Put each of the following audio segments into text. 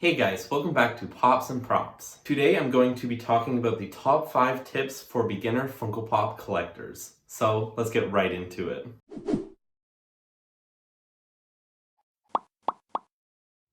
Hey guys, welcome back to Pops and Props. Today I'm going to be talking about the top 5 tips for beginner Funko Pop collectors. So let's get right into it.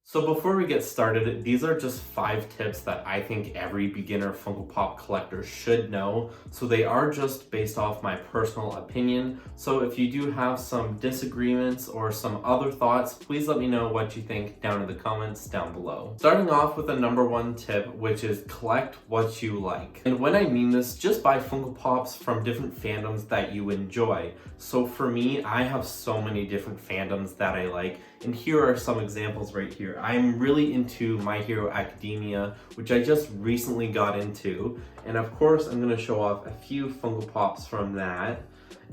So before we get started, these are just 5 tips that I think every beginner Funko Pop collector should know. So they are just based off my personal opinion. So if you do have some disagreements or some other thoughts, please let me know what you think down in the comments down below. Starting off with the number 1 tip, which is collect what you like. And when I mean this, just buy Funko Pops from different fandoms that you enjoy. So for me, I have so many different fandoms that I like. And here are some examples right here. I'm really into My Hero Academia, which I just recently got into. And of course, I'm going to show off a few Funko Pops from that.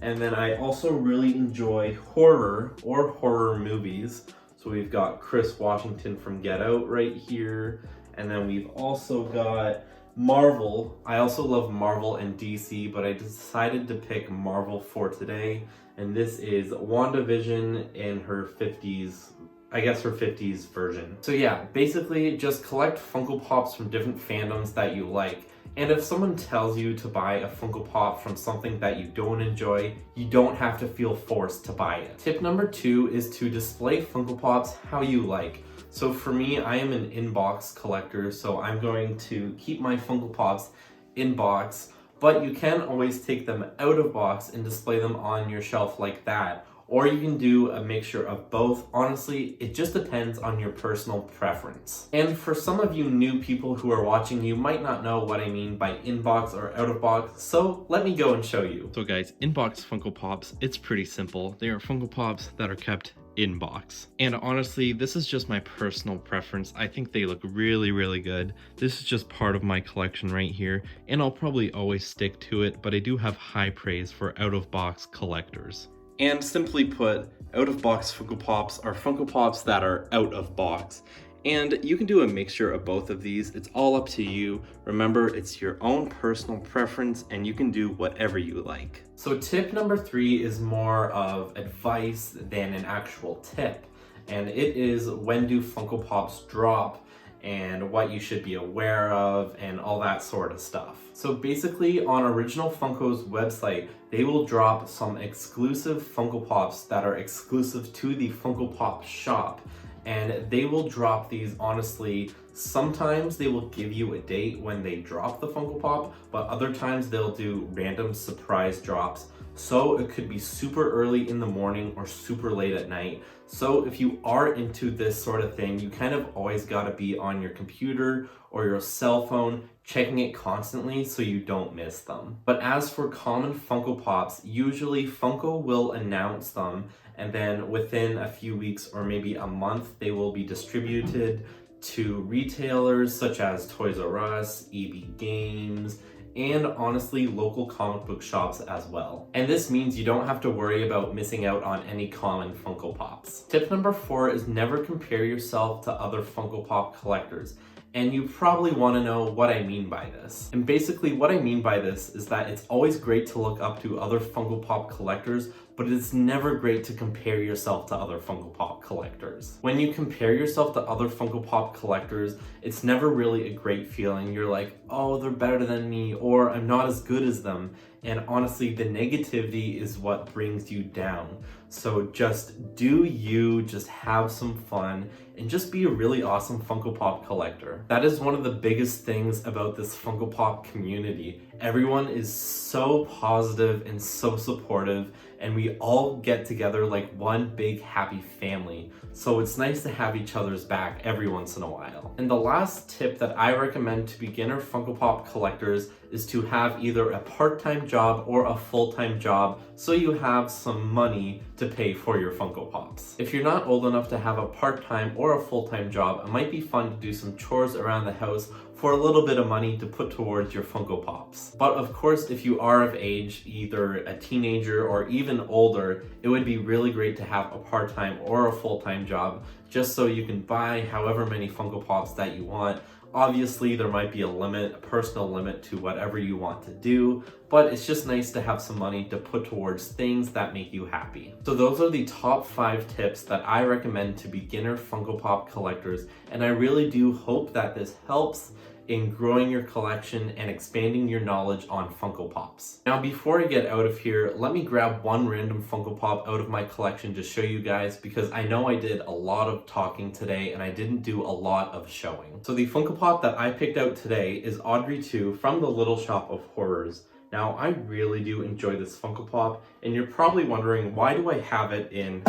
And then I also really enjoy horror or horror movies. So we've got Chris Washington from Get Out right here. And then we've also got Marvel. I also love Marvel and DC, but I decided to pick Marvel for today. And this is WandaVision in her 50s, I guess her 50s version. So yeah, basically just collect Funko Pops from different fandoms that you like. And if someone tells you to buy a Funko Pop from something that you don't enjoy, you don't have to feel forced to buy it. Tip number 2 is to display Funko Pops how you like. So for me, I am an in-box collector, so I'm going to keep my Funko Pops in box, but you can always take them out of box and display them on your shelf like that. Or you can do a mixture of both. Honestly, it just depends on your personal preference. And for some of you new people who are watching, you might not know what I mean by in-box or out-of-box, so let me go and show you. So guys, in-box Funko Pops, it's pretty simple. They are Funko Pops that are kept in box. And honestly, this is just my personal preference. I think they look really good. This is just part of my collection right here, and I'll probably always stick to it, but I do have high praise for out-of-box collectors. And simply put, out-of-box Funko Pops are Funko Pops that are out of box. And you can do a mixture of both of these. It's all up to you. Remember, it's your own personal preference and you can do whatever you like. So tip number 3 is more of advice than an actual tip. And it is when do Funko Pops drop and what you should be aware of and all that sort of stuff. So basically on Original Funko's website, they will drop some exclusive Funko Pops that are exclusive to the Funko Pop shop. And they will drop these, honestly, sometimes they will give you a date when they drop the Funko Pop, but other times they'll do random surprise drops. So it could be super early in the morning or super late at night. So if you are into this sort of thing, you kind of always gotta be on your computer or your cell phone, checking it constantly so you don't miss them. But as for common Funko Pops, usually Funko will announce them, and then within a few weeks or maybe a month, they will be distributed to retailers such as Toys R Us, EB Games, and honestly local comic book shops as well. And this means you don't have to worry about missing out on any common Funko Pops. Tip number 4 is never compare yourself to other Funko Pop collectors. And you probably want to know what I mean by this. And basically what I mean by this is that it's always great to look up to other Funko Pop collectors, but it's never great to compare yourself to other Funko Pop collectors. When you compare yourself to other Funko Pop collectors, it's never really a great feeling. You're like, oh, they're better than me, or I'm not as good as them. And honestly, the negativity is what brings you down. So just do you, just have some fun, and just be a really awesome Funko Pop collector. That is one of the biggest things about this Funko Pop community. Everyone is so positive and so supportive, and we all get together like one big happy family. So it's nice to have each other's back every once in a while. And the last tip that I recommend to beginner Funko Pop collectors is to have either a part-time job or a full-time job so you have some money to pay for your Funko Pops. If you're not old enough to have a part-time or a full-time job, it might be fun to do some chores around the house for a little bit of money to put towards your Funko Pops. But of course, if you are of age, either a teenager or even older, it would be really great to have a part-time or a full-time job just so you can buy however many Funko Pops that you want. Obviously, there might be a limit, a personal limit to whatever you want to do, but it's just nice to have some money to put towards things that make you happy. So those are the top 5 tips that I recommend to beginner Funko Pop collectors, and I really do hope that this helps in growing your collection and expanding your knowledge on Funko Pops. Now, before I get out of here, let me grab one random Funko Pop out of my collection to show you guys, because I know I did a lot of talking today and I didn't do a lot of showing. So the Funko Pop that I picked out today is Audrey 2 from the Little Shop of Horrors. Now, I really do enjoy this Funko Pop, and you're probably wondering, why do I have it in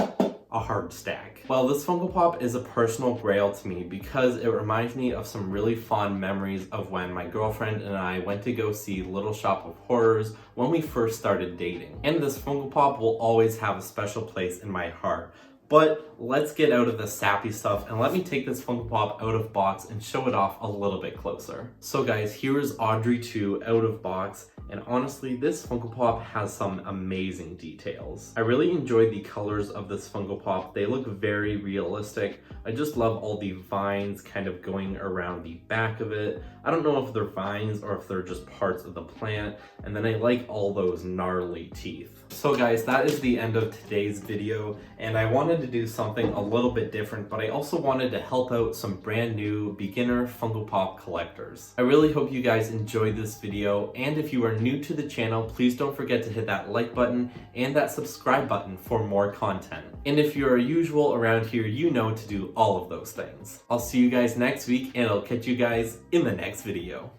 a hard stack? Well, this Funko Pop is a personal grail to me because it reminds me of some really fond memories of when my girlfriend and I went to go see Little Shop of Horrors when we first started dating. And this Funko Pop will always have a special place in my heart. But let's get out of the sappy stuff and let me take this Funko Pop out of box and show it off a little bit closer. So guys, here is Audrey 2 out of box, and honestly, this Funko Pop has some amazing details. I really enjoy the colors of this Funko Pop. They look very realistic. I just love all the vines kind of going around the back of it. I don't know if they're vines or if they're just parts of the plant. And then I like all those gnarly teeth. So guys, that is the end of today's video, and I wanted to do something a little bit different, but I also wanted to help out some brand new beginner Funko Pop collectors. I really hope you guys enjoyed this video, and if you are new to the channel, please don't forget to hit that like button and that subscribe button for more content. And if you're a usual around here, you know to do all of those things. I'll see you guys next week, and I'll catch you guys in the next video.